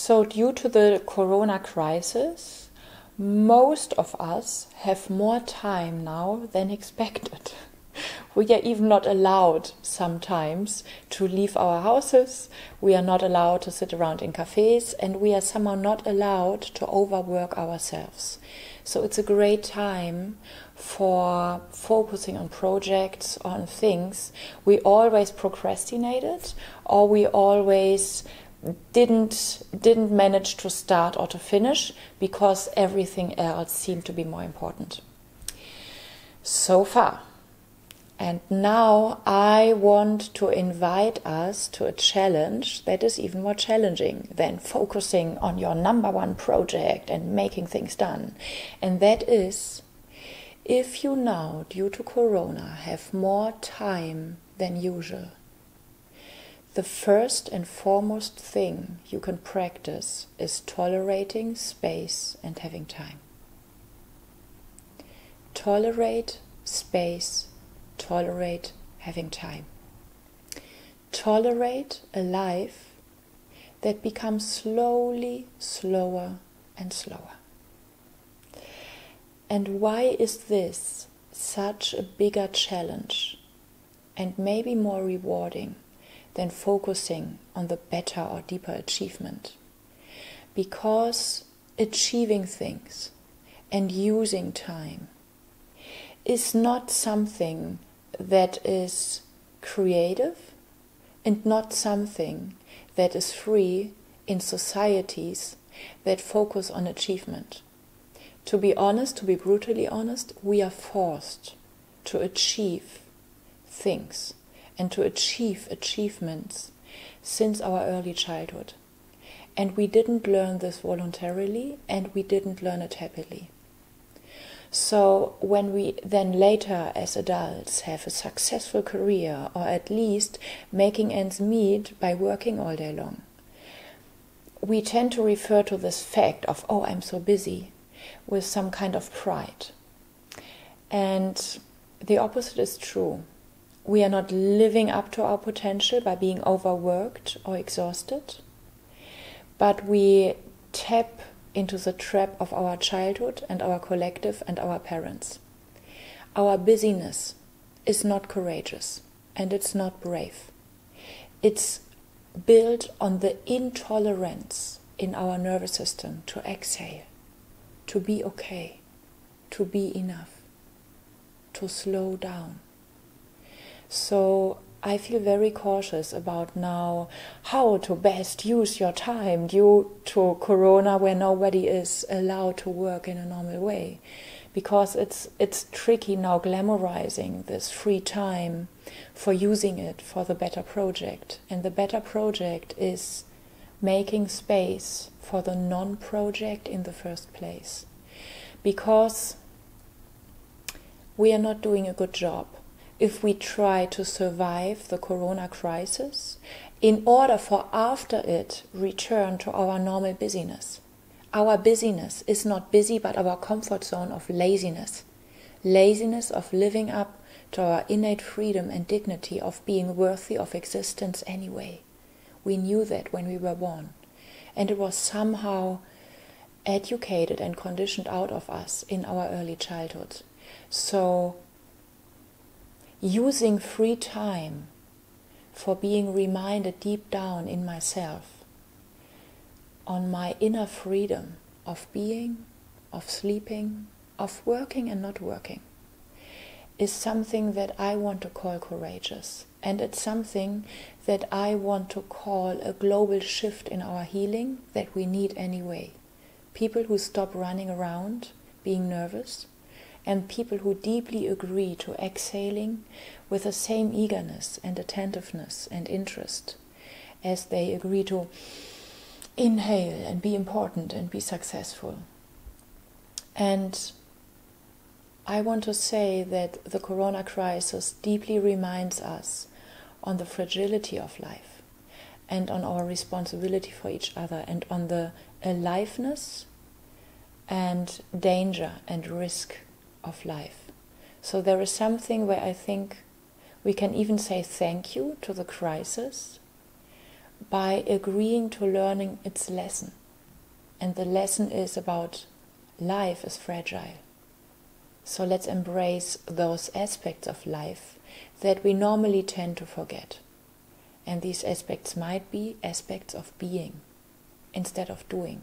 So due to the corona crisis, most of us have more time now than expected. We are even not allowed sometimes to leave our houses. We are not allowed to sit around in cafes, and we are somehow not allowed to overwork ourselves. So it's a great time for focusing on projects, on things we always procrastinated, or we always didn't manage to start or to finish because everything else seemed to be more important. So far. And now I want to invite us to a challenge that is even more challenging than focusing on your number one project and making things done. And that is, if you now, due to Corona, have more time than usual, the first and foremost thing you can practice is tolerating space and having time. Tolerate space. Tolerate having time. Tolerate a life that becomes slowly slower and slower. And why is this such a bigger challenge and maybe more rewarding than focusing on the better or deeper achievement? Because achieving things and using time is not something that is creative and not something that is free in societies that focus on achievement. To be honest, to be brutally honest, we are forced to achieve things and to achieve achievements since our early childhood. And we didn't learn this voluntarily, and we didn't learn it happily. So when we then later as adults have a successful career, or at least making ends meet by working all day long, we tend to refer to this fact of, oh, I'm so busy, with some kind of pride. And the opposite is true. We are not living up to our potential by being overworked or exhausted, but we tap into the trap of our childhood and our collective and our parents. Our busyness is not courageous and it's not brave. It's built on the intolerance in our nervous system to exhale, to be okay, to be enough, to slow down. So I feel very cautious about now how to best use your time due to Corona, where nobody is allowed to work in a normal way. Because it's tricky now glamorizing this free time for using it for the better project. And the better project is making space for the non-project in the first place. Because we are not doing a good job if we try to survive the Corona crisis in order for after it return to our normal busyness. Our busyness is not busy, but our comfort zone of laziness. Laziness of living up to our innate freedom and dignity of being worthy of existence anyway. We knew that when we were born. And it was somehow educated and conditioned out of us in our early childhood. So using free time for being reminded deep down in myself on my inner freedom of being, of sleeping, of working and not working, is something that I want to call courageous. And it's something that I want to call a global shift in our healing that we need anyway. People who stop running around being nervous, and people who deeply agree to exhaling with the same eagerness and attentiveness and interest as they agree to inhale and be important and be successful. And I want to say that the Corona crisis deeply reminds us on the fragility of life and on our responsibility for each other and on the aliveness and danger and risk of life. So there is something where I think we can even say thank you to the crisis by agreeing to learning its lesson. And the lesson is about life is fragile. So let's embrace those aspects of life that we normally tend to forget. And these aspects might be aspects of being instead of doing.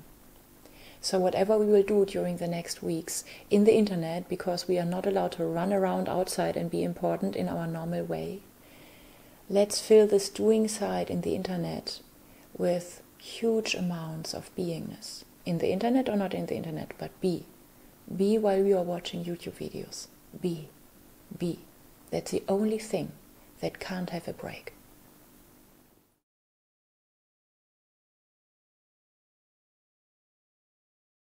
So whatever we will do during the next weeks in the internet, because we are not allowed to run around outside and be important in our normal way, let's fill this doing side in the internet with huge amounts of beingness. In the internet or not in the internet, but be. Be while we are watching YouTube videos. Be. Be. That's the only thing that can't have a break.